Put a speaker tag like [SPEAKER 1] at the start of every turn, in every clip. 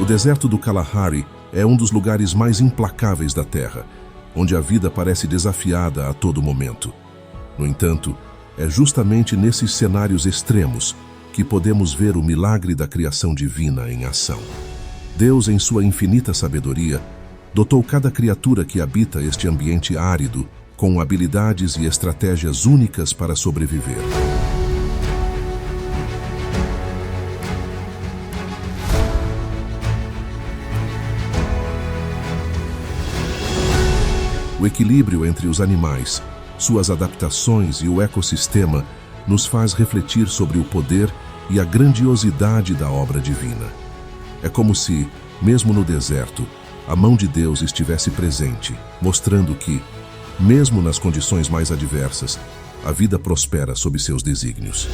[SPEAKER 1] deserto do Kalahari é um dos lugares mais implacáveis da Terra, onde a vida parece desafiada a todo momento. No entanto, é justamente nesses cenários extremos que podemos ver o milagre da criação divina em ação. Deus, em sua infinita sabedoria, dotou cada criatura que habita este ambiente árido com habilidades e estratégias únicas para sobreviver. O equilíbrio entre os animais, suas adaptações e o ecossistema nos faz refletir sobre o poder e a grandiosidade da obra divina. É como se, mesmo no deserto, a mão de Deus estivesse presente, mostrando que, mesmo nas condições mais adversas, a vida prospera sob seus desígnios.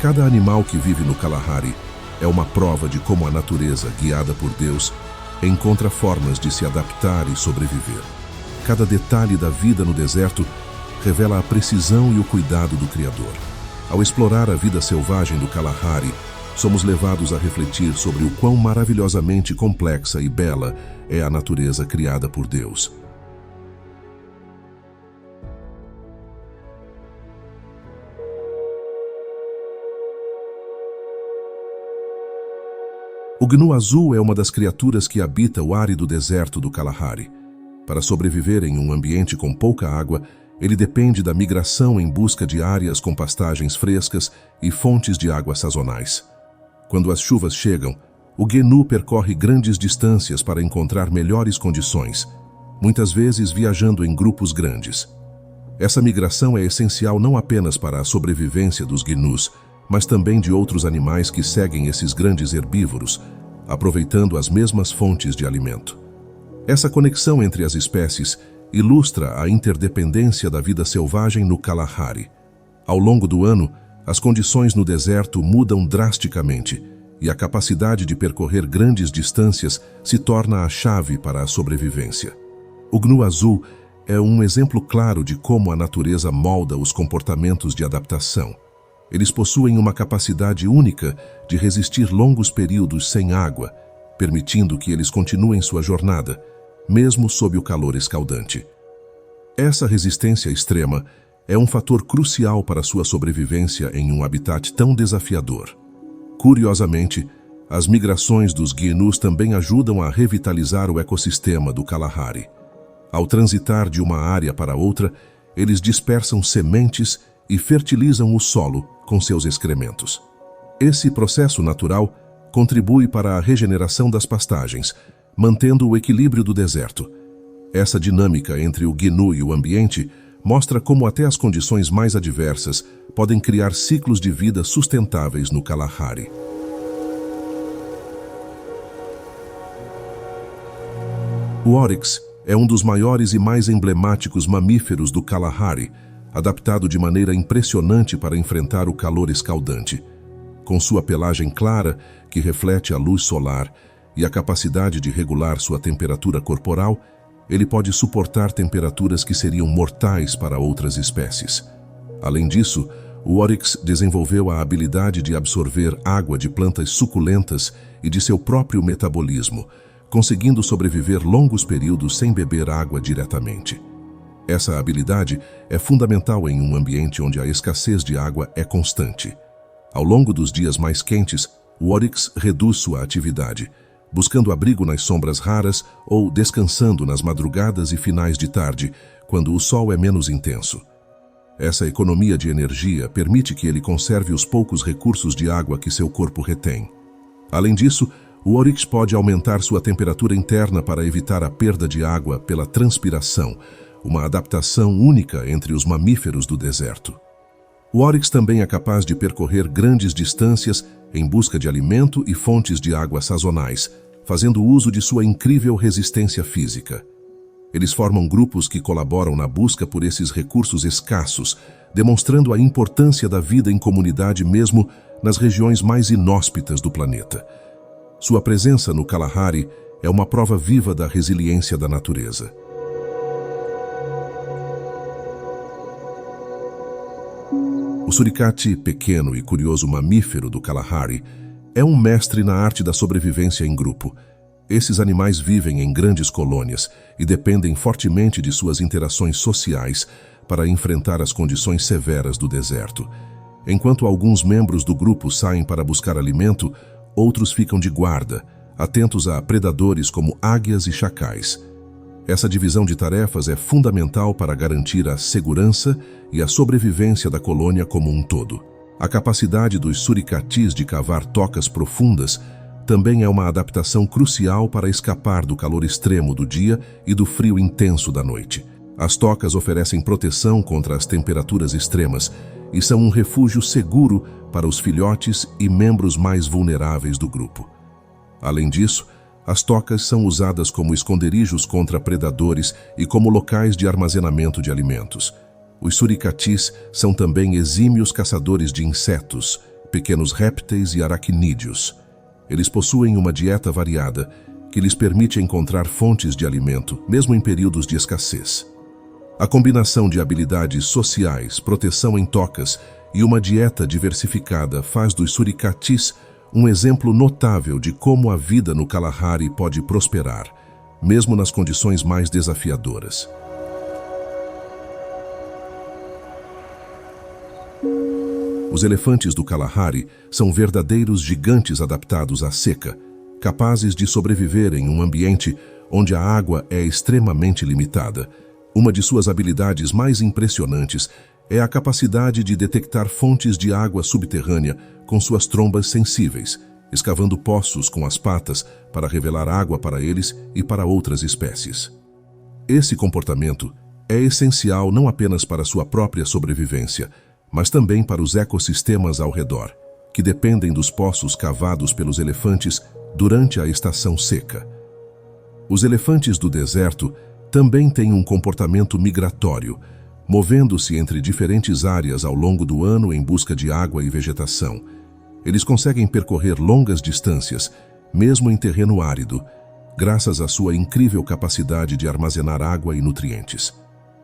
[SPEAKER 1] Cada animal que vive no Kalahari é uma prova de como a natureza, guiada por Deus, encontra formas de se adaptar e sobreviver. Cada detalhe da vida no deserto revela a precisão e o cuidado do Criador. Ao explorar a vida selvagem do Kalahari, somos levados a refletir sobre o quão maravilhosamente complexa e bela é a natureza criada por Deus. O gnu azul é uma das criaturas que habita o árido deserto do Kalahari. Para sobreviver em um ambiente com pouca água, ele depende da migração em busca de áreas com pastagens frescas e fontes de água sazonais. Quando as chuvas chegam, o gnu percorre grandes distâncias para encontrar melhores condições, muitas vezes viajando em grupos grandes. Essa migração é essencial não apenas para a sobrevivência dos gnus, mas também de outros animais que seguem esses grandes herbívoros, aproveitando as mesmas fontes de alimento. Essa conexão entre as espécies ilustra a interdependência da vida selvagem no Kalahari. Ao longo do ano, as condições no deserto mudam drasticamente e a capacidade de percorrer grandes distâncias se torna a chave para a sobrevivência. O gnu azul é um exemplo claro de como a natureza molda os comportamentos de adaptação. Eles possuem uma capacidade única de resistir longos períodos sem água, permitindo que eles continuem sua jornada, mesmo sob o calor escaldante. Essa resistência extrema é um fator crucial para sua sobrevivência em um habitat tão desafiador. Curiosamente, as migrações dos gnus também ajudam a revitalizar o ecossistema do Kalahari. Ao transitar de uma área para outra, eles dispersam sementes e fertilizam o solo com seus excrementos. Esse processo natural contribui para a regeneração das pastagens, mantendo o equilíbrio do deserto. Essa dinâmica entre o gnu e o ambiente mostra como até as condições mais adversas podem criar ciclos de vida sustentáveis no Kalahari. O oryx é um dos maiores e mais emblemáticos mamíferos do Kalahari, adaptado de maneira impressionante para enfrentar o calor escaldante. Com sua pelagem clara, que reflete a luz solar, e a capacidade de regular sua temperatura corporal, ele pode suportar temperaturas que seriam mortais para outras espécies. Além disso, o oryx desenvolveu a habilidade de absorver água de plantas suculentas e de seu próprio metabolismo, conseguindo sobreviver longos períodos sem beber água diretamente. Essa habilidade é fundamental em um ambiente onde a escassez de água é constante. Ao longo dos dias mais quentes, o oryx reduz sua atividade, buscando abrigo nas sombras raras ou descansando nas madrugadas e finais de tarde, quando o sol é menos intenso. Essa economia de energia permite que ele conserve os poucos recursos de água que seu corpo retém. Além disso, o oryx pode aumentar sua temperatura interna para evitar a perda de água pela transpiração, uma adaptação única entre os mamíferos do deserto. O oryx também é capaz de percorrer grandes distâncias em busca de alimento e fontes de água sazonais, fazendo uso de sua incrível resistência física. Eles formam grupos que colaboram na busca por esses recursos escassos, demonstrando a importância da vida em comunidade mesmo nas regiões mais inóspitas do planeta. Sua presença no Kalahari é uma prova viva da resiliência da natureza. O suricate, pequeno e curioso mamífero do Kalahari, é um mestre na arte da sobrevivência em grupo. Esses animais vivem em grandes colônias e dependem fortemente de suas interações sociais para enfrentar as condições severas do deserto. Enquanto alguns membros do grupo saem para buscar alimento, outros ficam de guarda, atentos a predadores como águias e chacais. Essa divisão de tarefas é fundamental para garantir a segurança e a sobrevivência da colônia como um todo. A capacidade dos suricatis de cavar tocas profundas também é uma adaptação crucial para escapar do calor extremo do dia e do frio intenso da noite. As tocas oferecem proteção contra as temperaturas extremas e são um refúgio seguro para os filhotes e membros mais vulneráveis do grupo. Além disso, as tocas são usadas como esconderijos contra predadores e como locais de armazenamento de alimentos. Os suricatis são também exímios caçadores de insetos, pequenos répteis e aracnídeos. Eles possuem uma dieta variada que lhes permite encontrar fontes de alimento, mesmo em períodos de escassez. A combinação de habilidades sociais, proteção em tocas e uma dieta diversificada faz dos suricatis um exemplo notável de como a vida no Kalahari pode prosperar, mesmo nas condições mais desafiadoras. Os elefantes do Kalahari são verdadeiros gigantes adaptados à seca, capazes de sobreviver em um ambiente onde a água é extremamente limitada. Uma de suas habilidades mais impressionantes é a capacidade de detectar fontes de água subterrânea com suas trombas sensíveis, escavando poços com as patas para revelar água para eles e para outras espécies. Esse comportamento é essencial não apenas para sua própria sobrevivência, mas também para os ecossistemas ao redor, que dependem dos poços cavados pelos elefantes durante a estação seca. Os elefantes do deserto também têm um comportamento migratório, movendo-se entre diferentes áreas ao longo do ano em busca de água e vegetação. Eles conseguem percorrer longas distâncias, mesmo em terreno árido, graças à sua incrível capacidade de armazenar água e nutrientes.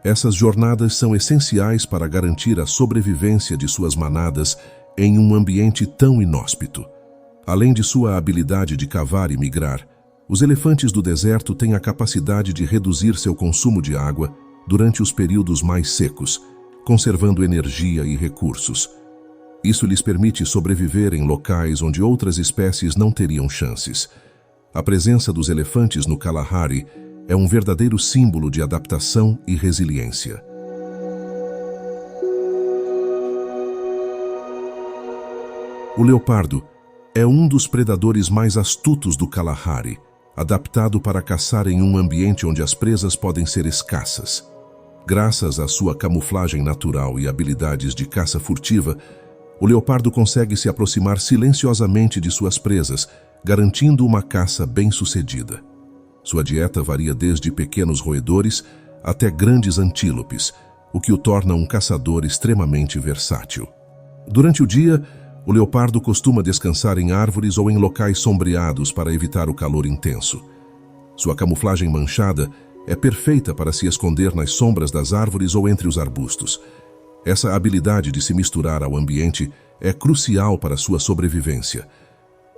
[SPEAKER 1] Essas jornadas são essenciais para garantir a sobrevivência de suas manadas em um ambiente tão inóspito. Além de sua habilidade de cavar e migrar, os elefantes do deserto têm a capacidade de reduzir seu consumo de água durante os períodos mais secos, conservando energia e recursos. Isso lhes permite sobreviver em locais onde outras espécies não teriam chances. A presença dos elefantes no Kalahari é um verdadeiro símbolo de adaptação e resiliência. O leopardo é um dos predadores mais astutos do Kalahari, adaptado para caçar em um ambiente onde as presas podem ser escassas. Graças à sua camuflagem natural e habilidades de caça furtiva, o leopardo consegue se aproximar silenciosamente de suas presas, garantindo uma caça bem-sucedida. Sua dieta varia desde pequenos roedores até grandes antílopes, o que o torna um caçador extremamente versátil. Durante o dia, o leopardo costuma descansar em árvores ou em locais sombreados para evitar o calor intenso. Sua camuflagem manchada é perfeita para se esconder nas sombras das árvores ou entre os arbustos. Essa habilidade de se misturar ao ambiente é crucial para sua sobrevivência,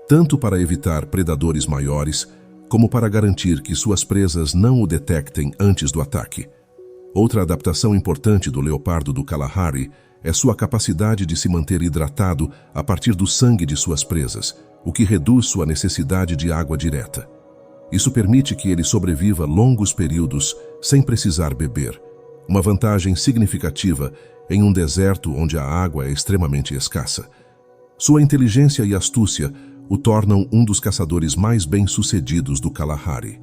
[SPEAKER 1] tanto para evitar predadores maiores, como para garantir que suas presas não o detectem antes do ataque. Outra adaptação importante do leopardo do Kalahari é sua capacidade de se manter hidratado a partir do sangue de suas presas, o que reduz sua necessidade de água direta. Isso permite que ele sobreviva longos períodos sem precisar beber, uma vantagem significativa em um deserto onde a água é extremamente escassa. Sua inteligência e astúcia o tornam um dos caçadores mais bem-sucedidos do Kalahari.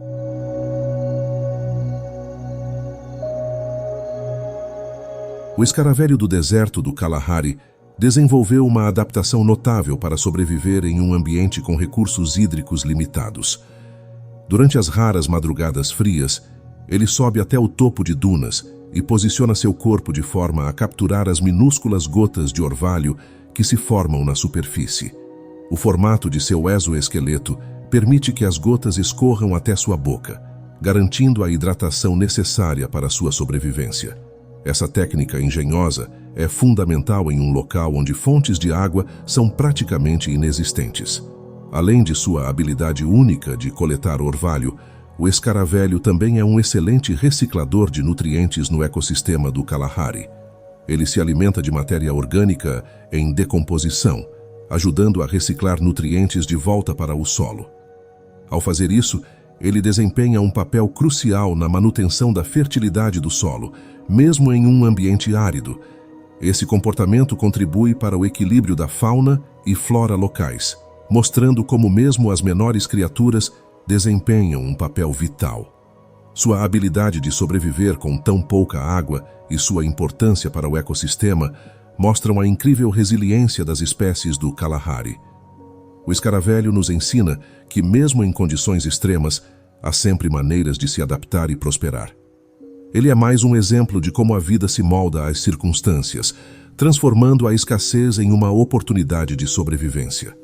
[SPEAKER 1] O escaravelho do deserto do Kalahari desenvolveu uma adaptação notável para sobreviver em um ambiente com recursos hídricos limitados. Durante as raras madrugadas frias, ele sobe até o topo de dunas, e posiciona seu corpo de forma a capturar as minúsculas gotas de orvalho que se formam na superfície. O formato de seu exoesqueleto permite que as gotas escorram até sua boca, garantindo a hidratação necessária para sua sobrevivência. Essa técnica engenhosa é fundamental em um local onde fontes de água são praticamente inexistentes. Além de sua habilidade única de coletar orvalho, o escaravelho também é um excelente reciclador de nutrientes no ecossistema do Kalahari. Ele se alimenta de matéria orgânica em decomposição, ajudando a reciclar nutrientes de volta para o solo. Ao fazer isso, ele desempenha um papel crucial na manutenção da fertilidade do solo, mesmo em um ambiente árido. Esse comportamento contribui para o equilíbrio da fauna e flora locais, mostrando como mesmo as menores criaturas desempenham um papel vital. Sua habilidade de sobreviver com tão pouca água e sua importância para o ecossistema mostram a incrível resiliência das espécies do Kalahari. O escaravelho nos ensina que, mesmo em condições extremas, há sempre maneiras de se adaptar e prosperar. Ele é mais um exemplo de como a vida se molda às circunstâncias, transformando a escassez em uma oportunidade de sobrevivência.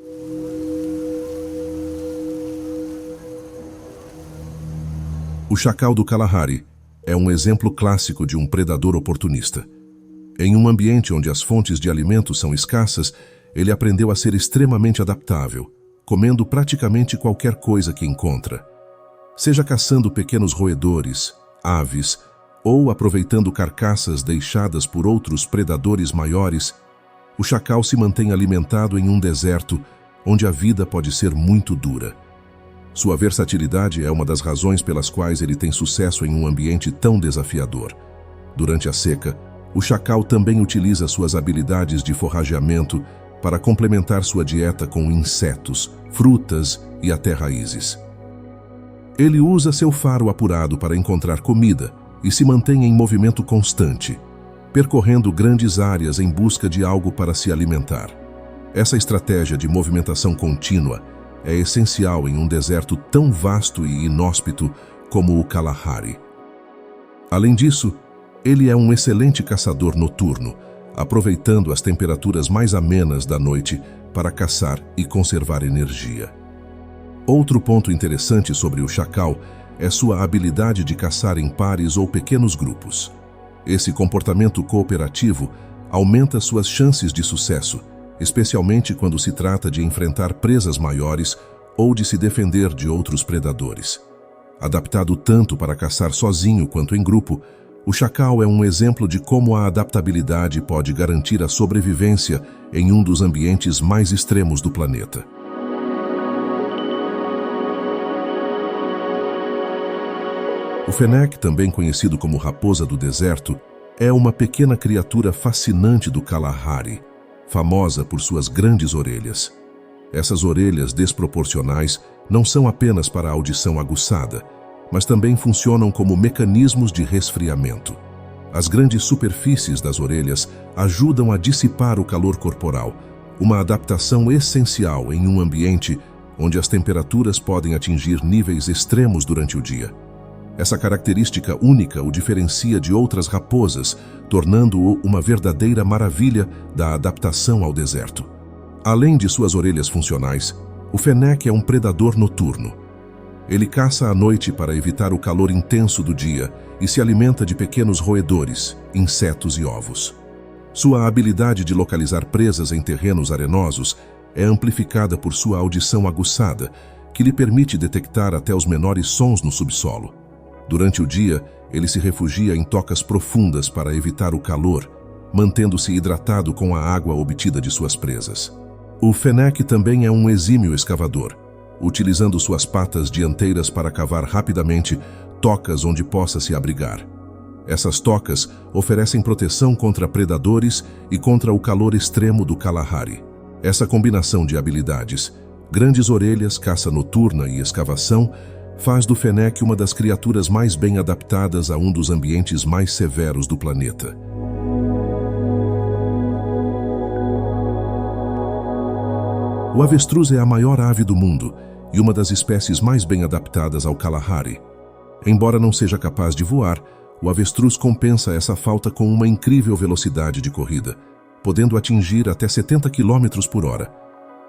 [SPEAKER 1] O chacal do Kalahari é um exemplo clássico de um predador oportunista. Em um ambiente onde as fontes de alimento são escassas, ele aprendeu a ser extremamente adaptável, comendo praticamente qualquer coisa que encontra. Seja caçando pequenos roedores, aves, ou aproveitando carcaças deixadas por outros predadores maiores, o chacal se mantém alimentado em um deserto onde a vida pode ser muito dura. Sua versatilidade é uma das razões pelas quais ele tem sucesso em um ambiente tão desafiador. Durante a seca, o chacal também utiliza suas habilidades de forrageamento para complementar sua dieta com insetos, frutas e até raízes. Ele usa seu faro apurado para encontrar comida e se mantém em movimento constante, percorrendo grandes áreas em busca de algo para se alimentar. Essa estratégia de movimentação contínua é essencial em um deserto tão vasto e inóspito como o Kalahari. Além disso, ele é um excelente caçador noturno, aproveitando as temperaturas mais amenas da noite para caçar e conservar energia. Outro ponto interessante sobre o chacal é sua habilidade de caçar em pares ou pequenos grupos. Esse comportamento cooperativo aumenta suas chances de sucesso, especialmente quando se trata de enfrentar presas maiores ou de se defender de outros predadores. Adaptado tanto para caçar sozinho quanto em grupo, o chacal é um exemplo de como a adaptabilidade pode garantir a sobrevivência em um dos ambientes mais extremos do planeta. O fennec, também conhecido como raposa do deserto, é uma pequena criatura fascinante do Kalahari, famosa por suas grandes orelhas. Essas orelhas desproporcionais não são apenas para a audição aguçada, mas também funcionam como mecanismos de resfriamento. As grandes superfícies das orelhas ajudam a dissipar o calor corporal, uma adaptação essencial em um ambiente onde as temperaturas podem atingir níveis extremos durante o dia. Essa característica única o diferencia de outras raposas, tornando-o uma verdadeira maravilha da adaptação ao deserto. Além de suas orelhas funcionais, o fennec é um predador noturno. Ele caça à noite para evitar o calor intenso do dia e se alimenta de pequenos roedores, insetos e ovos. Sua habilidade de localizar presas em terrenos arenosos é amplificada por sua audição aguçada, que lhe permite detectar até os menores sons no subsolo. Durante o dia, ele se refugia em tocas profundas para evitar o calor, mantendo-se hidratado com a água obtida de suas presas. O fennec também é um exímio escavador, utilizando suas patas dianteiras para cavar rapidamente tocas onde possa se abrigar. Essas tocas oferecem proteção contra predadores e contra o calor extremo do Kalahari. Essa combinação de habilidades, grandes orelhas, caça noturna e escavação, faz do fennec uma das criaturas mais bem adaptadas a um dos ambientes mais severos do planeta. O avestruz é a maior ave do mundo e uma das espécies mais bem adaptadas ao Kalahari. Embora não seja capaz de voar, o avestruz compensa essa falta com uma incrível velocidade de corrida, podendo atingir até 70 km por hora,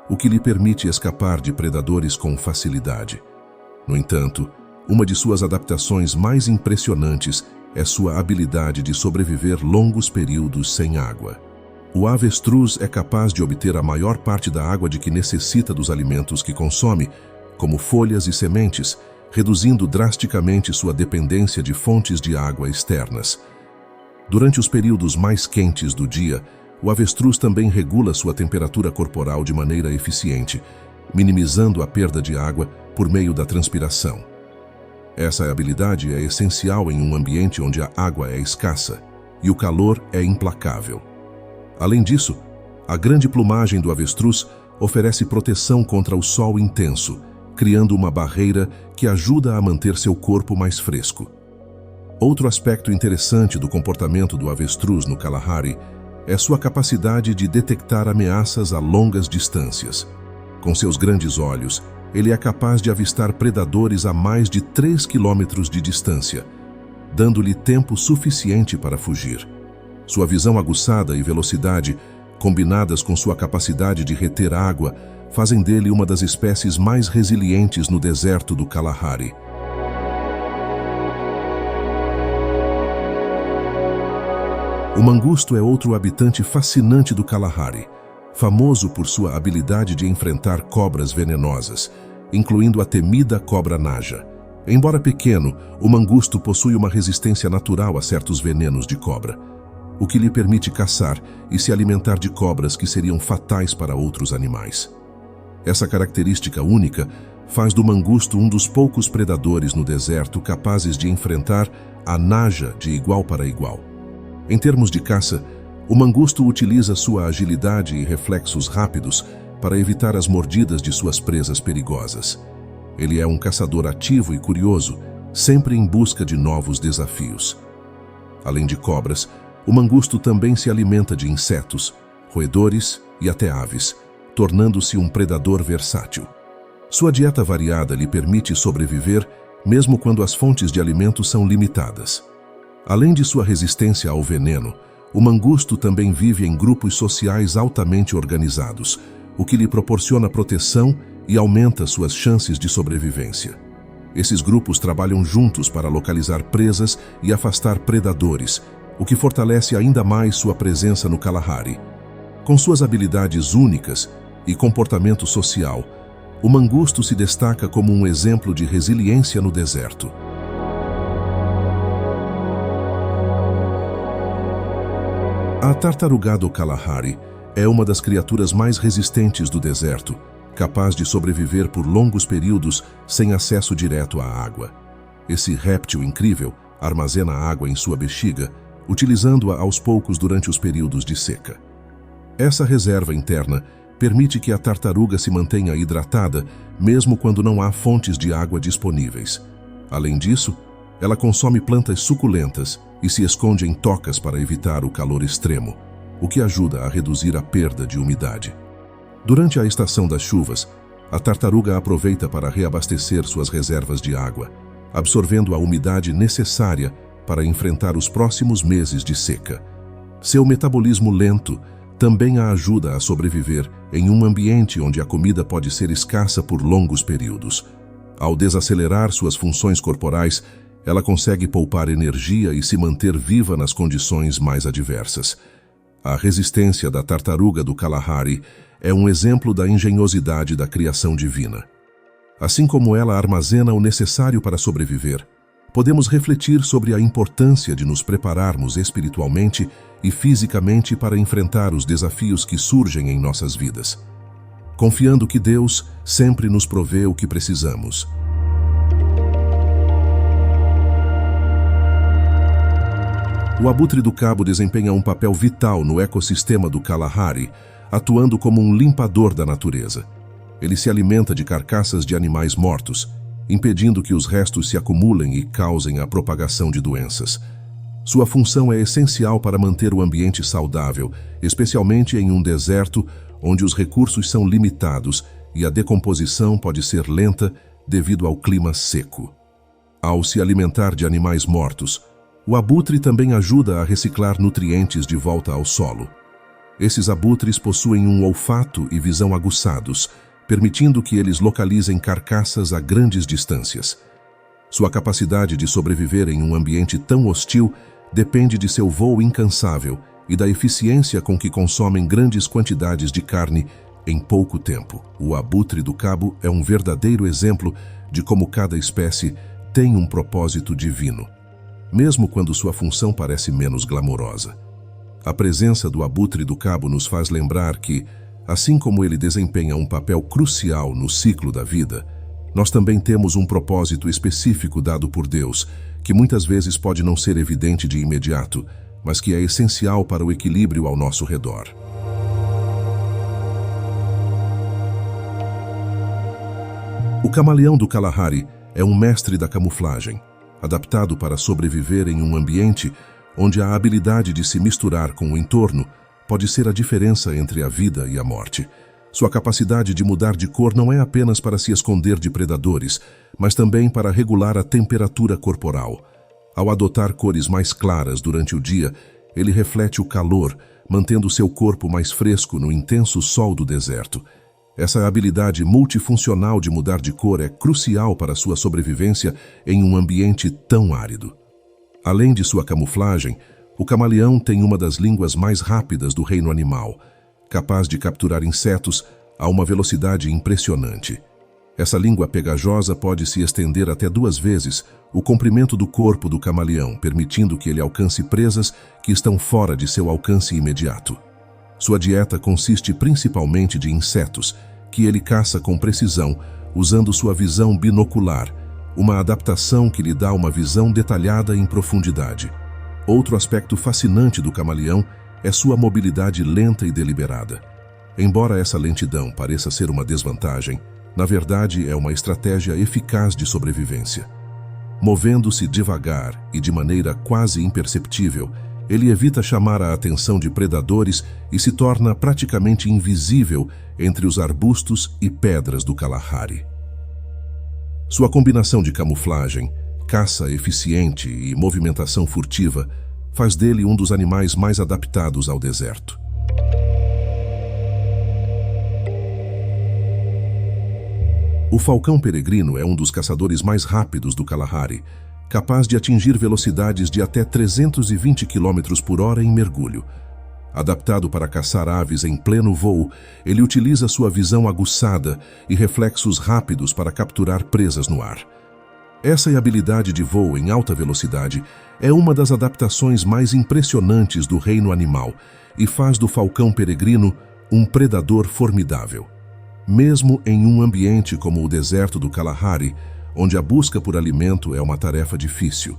[SPEAKER 1] o que lhe permite escapar de predadores com facilidade. No entanto, uma de suas adaptações mais impressionantes é sua habilidade de sobreviver longos períodos sem água. O avestruz é capaz de obter a maior parte da água de que necessita dos alimentos que consome, como folhas e sementes, reduzindo drasticamente sua dependência de fontes de água externas. Durante os períodos mais quentes do dia, o avestruz também regula sua temperatura corporal de maneira eficiente, minimizando a perda de água por meio da transpiração. Essa habilidade é essencial em um ambiente onde a água é escassa e o calor é implacável. Além disso, a grande plumagem do avestruz oferece proteção contra o sol intenso, criando uma barreira que ajuda a manter seu corpo mais fresco. Outro aspecto interessante do comportamento do avestruz no Kalahari é sua capacidade de detectar ameaças a longas distâncias. Com seus grandes olhos, ele é capaz de avistar predadores a mais de 3 quilômetros de distância, dando-lhe tempo suficiente para fugir. Sua visão aguçada e velocidade, combinadas com sua capacidade de reter água, fazem dele uma das espécies mais resilientes no deserto do Kalahari. O mangusto é outro habitante fascinante do Kalahari, famoso por sua habilidade de enfrentar cobras venenosas, incluindo a temida cobra naja. Embora pequeno, o mangusto possui uma resistência natural a certos venenos de cobra, o que lhe permite caçar e se alimentar de cobras que seriam fatais para outros animais. Essa característica única faz do mangusto um dos poucos predadores no deserto capazes de enfrentar a naja de igual para igual. Em termos de caça, o mangusto utiliza sua agilidade e reflexos rápidos para evitar as mordidas de suas presas perigosas. Ele é um caçador ativo e curioso, sempre em busca de novos desafios. Além de cobras, o mangusto também se alimenta de insetos, roedores e até aves, tornando-se um predador versátil. Sua dieta variada lhe permite sobreviver mesmo quando as fontes de alimento são limitadas. Além de sua resistência ao veneno, o mangusto também vive em grupos sociais altamente organizados, o que lhe proporciona proteção e aumenta suas chances de sobrevivência. Esses grupos trabalham juntos para localizar presas e afastar predadores, o que fortalece ainda mais sua presença no Kalahari. Com suas habilidades únicas e comportamento social, o mangusto se destaca como um exemplo de resiliência no deserto. A tartaruga do Kalahari é uma das criaturas mais resistentes do deserto, capaz de sobreviver por longos períodos sem acesso direto à água. Esse réptil incrível armazena água em sua bexiga, utilizando-a aos poucos durante os períodos de seca. Essa reserva interna permite que a tartaruga se mantenha hidratada mesmo quando não há fontes de água disponíveis. Além disso, ela consome plantas suculentas e se esconde em tocas para evitar o calor extremo, o que ajuda a reduzir a perda de umidade. Durante a estação das chuvas, a tartaruga aproveita para reabastecer suas reservas de água, absorvendo a umidade necessária para enfrentar os próximos meses de seca. Seu metabolismo lento também a ajuda a sobreviver em um ambiente onde a comida pode ser escassa por longos períodos. Ao desacelerar suas funções corporais, ela consegue poupar energia e se manter viva nas condições mais adversas. A resistência da tartaruga do Kalahari é um exemplo da engenhosidade da criação divina. Assim como ela armazena o necessário para sobreviver, podemos refletir sobre a importância de nos prepararmos espiritualmente e fisicamente para enfrentar os desafios que surgem em nossas vidas, confiando que Deus sempre nos provê o que precisamos. O abutre do cabo desempenha um papel vital no ecossistema do Kalahari, atuando como um limpador da natureza. Ele se alimenta de carcaças de animais mortos, impedindo que os restos se acumulem e causem a propagação de doenças. Sua função é essencial para manter o ambiente saudável, especialmente em um deserto onde os recursos são limitados e a decomposição pode ser lenta devido ao clima seco. Ao se alimentar de animais mortos, O abutre também ajuda a reciclar nutrientes de volta ao solo. Esses abutres possuem um olfato e visão aguçados, permitindo que eles localizem carcaças a grandes distâncias. Sua capacidade de sobreviver em um ambiente tão hostil depende de seu voo incansável e da eficiência com que consomem grandes quantidades de carne em pouco tempo. O abutre do cabo é um verdadeiro exemplo de como cada espécie tem um propósito divino, mesmo quando sua função parece menos glamourosa. A presença do abutre do cabo nos faz lembrar que, assim como ele desempenha um papel crucial no ciclo da vida, nós também temos um propósito específico dado por Deus, que muitas vezes pode não ser evidente de imediato, mas que é essencial para o equilíbrio ao nosso redor. O camaleão do Kalahari é um mestre da camuflagem, adaptado para sobreviver em um ambiente onde a habilidade de se misturar com o entorno pode ser a diferença entre a vida e a morte. Sua capacidade de mudar de cor não é apenas para se esconder de predadores, mas também para regular a temperatura corporal. Ao adotar cores mais claras durante o dia, ele reflete o calor, mantendo seu corpo mais fresco no intenso sol do deserto. Essa habilidade multifuncional de mudar de cor é crucial para sua sobrevivência em um ambiente tão árido. Além de sua camuflagem, o camaleão tem uma das línguas mais rápidas do reino animal, capaz de capturar insetos a uma velocidade impressionante. Essa língua pegajosa pode se estender até 2 vezes o comprimento do corpo do camaleão, permitindo que ele alcance presas que estão fora de seu alcance imediato. Sua dieta consiste principalmente de insetos, que ele caça com precisão, usando sua visão binocular, uma adaptação que lhe dá uma visão detalhada em profundidade. Outro aspecto fascinante do camaleão é sua mobilidade lenta e deliberada. Embora essa lentidão pareça ser uma desvantagem, na verdade é uma estratégia eficaz de sobrevivência. Movendo-se devagar e de maneira quase imperceptível, ele evita chamar a atenção de predadores e se torna praticamente invisível entre os arbustos e pedras do Kalahari. Sua combinação de camuflagem, caça eficiente e movimentação furtiva faz dele um dos animais mais adaptados ao deserto. O falcão peregrino é um dos caçadores mais rápidos do Kalahari, capaz de atingir velocidades de até 320 km por hora em mergulho. Adaptado para caçar aves em pleno voo, ele utiliza sua visão aguçada e reflexos rápidos para capturar presas no ar. Essa habilidade de voo em alta velocidade é uma das adaptações mais impressionantes do reino animal e faz do falcão peregrino um predador formidável. Mesmo em um ambiente como o deserto do Kalahari, onde a busca por alimento é uma tarefa difícil.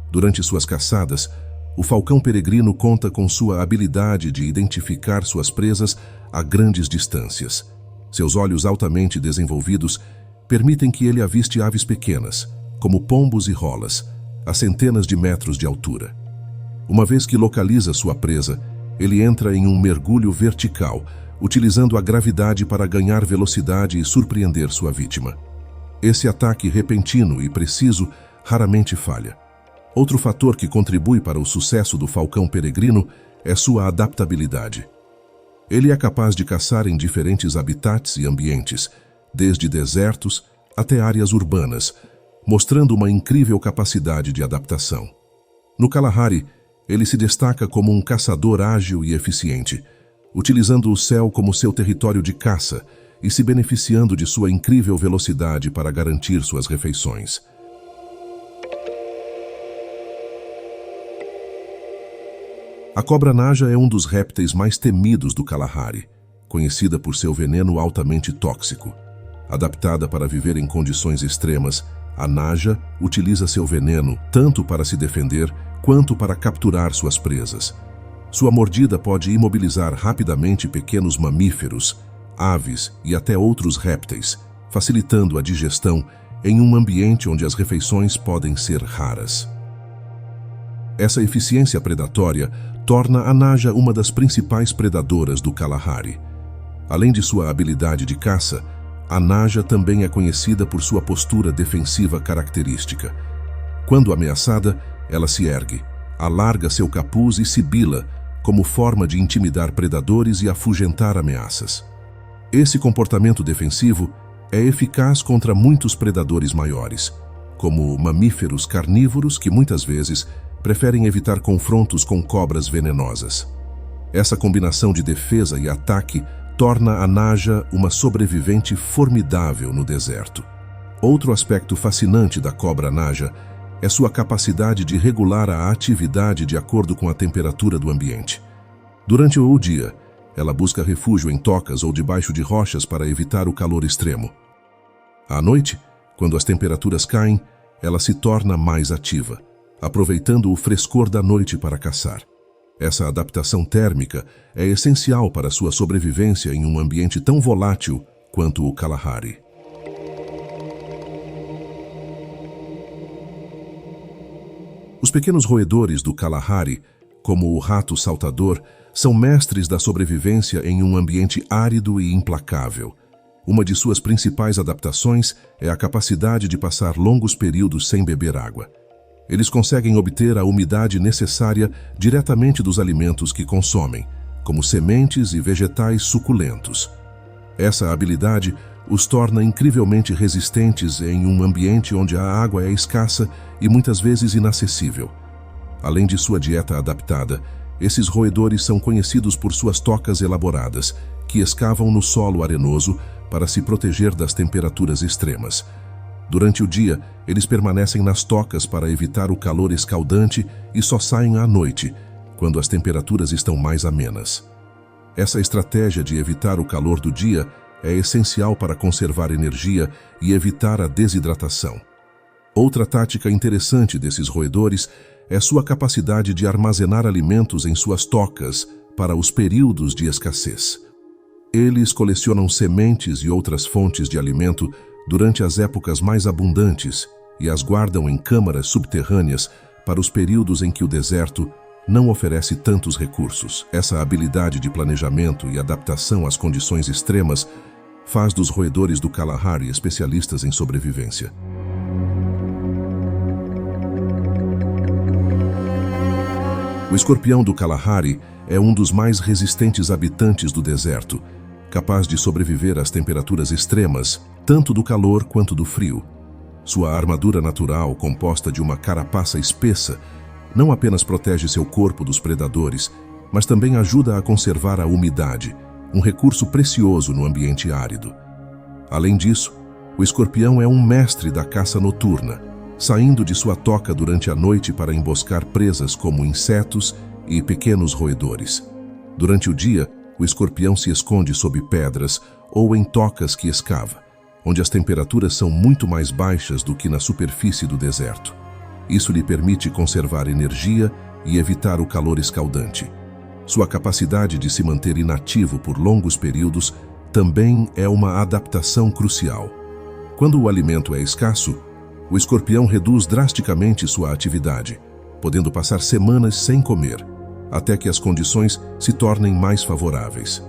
[SPEAKER 1] Durante suas caçadas, o falcão peregrino conta com sua habilidade de identificar suas presas a grandes distâncias. Seus olhos altamente desenvolvidos permitem que ele aviste aves pequenas, como pombos e rolas, a centenas de metros de altura. Uma vez que localiza sua presa, ele entra em um mergulho vertical, utilizando a gravidade para ganhar velocidade e surpreender sua vítima. Esse ataque repentino e preciso raramente falha. Outro fator que contribui para o sucesso do falcão peregrino é sua adaptabilidade. Ele é capaz de caçar em diferentes habitats e ambientes, desde desertos até áreas urbanas, mostrando uma incrível capacidade de adaptação. No Kalahari, ele se destaca como um caçador ágil e eficiente, utilizando o céu como seu território de caça e se beneficiando de sua incrível velocidade para garantir suas refeições. A cobra naja é um dos répteis mais temidos do Kalahari, conhecida por seu veneno altamente tóxico. Adaptada para viver em condições extremas, a naja utiliza seu veneno tanto para se defender quanto para capturar suas presas. Sua mordida pode imobilizar rapidamente pequenos mamíferos, aves e até outros répteis, facilitando a digestão em um ambiente onde as refeições podem ser raras. Essa eficiência predatória torna a naja uma das principais predadoras do Kalahari. Além de sua habilidade de caça, a naja também é conhecida por sua postura defensiva característica. Quando ameaçada, ela se ergue, alarga seu capuz e sibila, como forma de intimidar predadores e afugentar ameaças. Esse comportamento defensivo é eficaz contra muitos predadores maiores, como mamíferos carnívoros que muitas vezes preferem evitar confrontos com cobras venenosas. Essa combinação de defesa e ataque torna a naja uma sobrevivente formidável no deserto. Outro aspecto fascinante da cobra naja é sua capacidade de regular a atividade de acordo com a temperatura do ambiente. Durante o dia, ela busca refúgio em tocas ou debaixo de rochas para evitar o calor extremo. À noite, quando as temperaturas caem, ela se torna mais ativa, aproveitando o frescor da noite para caçar. Essa adaptação térmica é essencial para sua sobrevivência em um ambiente tão volátil quanto o Kalahari. Os pequenos roedores do Kalahari, como o rato saltador, são mestres da sobrevivência em um ambiente árido e implacável. Uma de suas principais adaptações é a capacidade de passar longos períodos sem beber água. Eles conseguem obter a umidade necessária diretamente dos alimentos que consomem, como sementes e vegetais suculentos. Essa habilidade os torna incrivelmente resistentes em um ambiente onde a água é escassa e muitas vezes inacessível. Além de sua dieta adaptada, esses roedores são conhecidos por suas tocas elaboradas, que escavam no solo arenoso para se proteger das temperaturas extremas. Durante o dia, eles permanecem nas tocas para evitar o calor escaldante e só saem à noite, quando as temperaturas estão mais amenas. Essa estratégia de evitar o calor do dia é essencial para conservar energia e evitar a desidratação. Outra tática interessante desses roedores é sua capacidade de armazenar alimentos em suas tocas para os períodos de escassez. Eles colecionam sementes e outras fontes de alimento durante as épocas mais abundantes e as guardam em câmaras subterrâneas para os períodos em que o deserto não oferece tantos recursos. Essa habilidade de planejamento e adaptação às condições extremas faz dos roedores do Kalahari especialistas em sobrevivência. O escorpião do Kalahari é um dos mais resistentes habitantes do deserto, capaz de sobreviver às temperaturas extremas, tanto do calor quanto do frio. Sua armadura natural, composta de uma carapaça espessa, não apenas protege seu corpo dos predadores, mas também ajuda a conservar a umidade, um recurso precioso no ambiente árido. Além disso, o escorpião é um mestre da caça noturna, saindo de sua toca durante a noite para emboscar presas como insetos e pequenos roedores. Durante o dia, o escorpião se esconde sob pedras ou em tocas que escava, onde as temperaturas são muito mais baixas do que na superfície do deserto. Isso lhe permite conservar energia e evitar o calor escaldante. Sua capacidade de se manter inativo por longos períodos também é uma adaptação crucial. Quando o alimento é escasso, o escorpião reduz drasticamente sua atividade, podendo passar semanas sem comer, até que as condições se tornem mais favoráveis.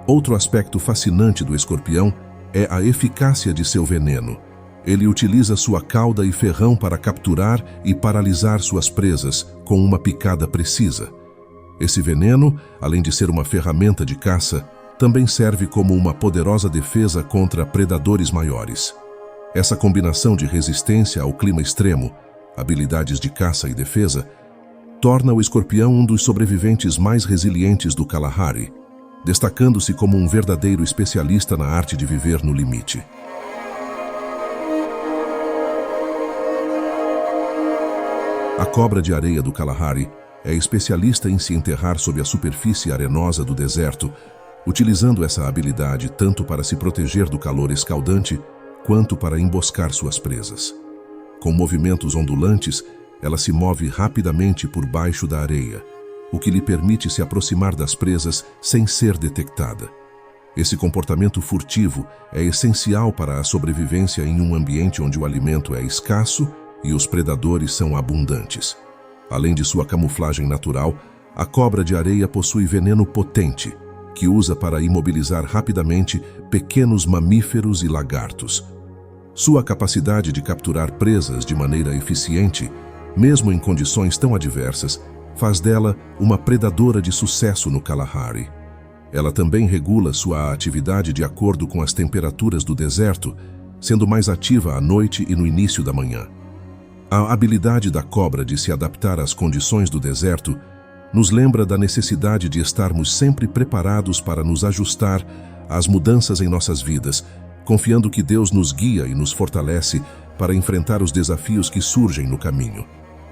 [SPEAKER 1] Outro aspecto fascinante do escorpião é a eficácia de seu veneno. Ele utiliza sua cauda e ferrão para capturar e paralisar suas presas com uma picada precisa. Esse veneno, além de ser uma ferramenta de caça, também serve como uma poderosa defesa contra predadores maiores. Essa combinação de resistência ao clima extremo, habilidades de caça e defesa, torna o escorpião um dos sobreviventes mais resilientes do Kalahari, destacando-se como um verdadeiro especialista na arte de viver no limite. A cobra de areia do Kalahari é especialista em se enterrar sob a superfície arenosa do deserto, utilizando essa habilidade tanto para se proteger do calor escaldante quanto para emboscar suas presas. Com movimentos ondulantes, ela se move rapidamente por baixo da areia, o que lhe permite se aproximar das presas sem ser detectada. Esse comportamento furtivo é essencial para a sobrevivência em um ambiente onde o alimento é escasso e os predadores são abundantes. Além de sua camuflagem natural, a cobra de areia possui veneno potente, que usa para imobilizar rapidamente pequenos mamíferos e lagartos. Sua capacidade de capturar presas de maneira eficiente mesmo em condições tão adversas, faz dela uma predadora de sucesso no Kalahari. Ela também regula sua atividade de acordo com as temperaturas do deserto, sendo mais ativa à noite e no início da manhã. A habilidade da cobra de se adaptar às condições do deserto nos lembra da necessidade de estarmos sempre preparados para nos ajustar às mudanças em nossas vidas, confiando que Deus nos guia e nos fortalece para enfrentar os desafios que surgem no caminho.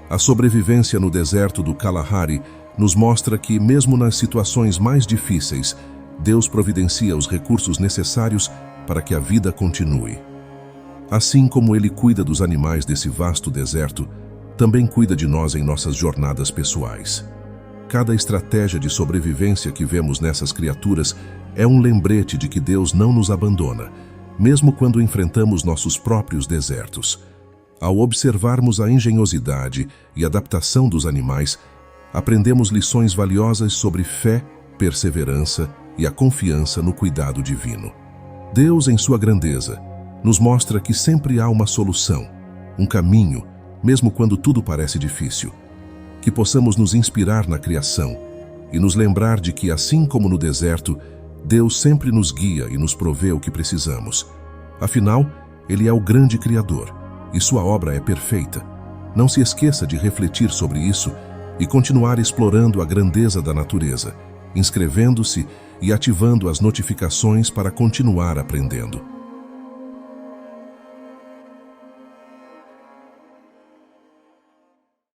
[SPEAKER 1] A sobrevivência no deserto do Kalahari nos mostra que, mesmo nas situações mais difíceis, Deus providencia os recursos necessários para que a vida continue. Assim como Ele cuida dos animais desse vasto deserto, também cuida de nós em nossas jornadas pessoais. Cada estratégia de sobrevivência que vemos nessas criaturas é um lembrete de que Deus não nos abandona, mesmo quando enfrentamos nossos próprios desertos. Ao observarmos a engenhosidade e adaptação dos animais, aprendemos lições valiosas sobre fé, perseverança e a confiança no cuidado divino. Deus, em sua grandeza, nos mostra que sempre há uma solução, um caminho, mesmo quando tudo parece difícil. Que possamos nos inspirar na criação e nos lembrar de que, assim como no deserto, Deus sempre nos guia e nos provê o que precisamos. Afinal, Ele é o grande Criador e sua obra é perfeita. Não se esqueça de refletir sobre isso e continuar explorando a grandeza da natureza, inscrevendo-se e ativando as notificações para continuar aprendendo.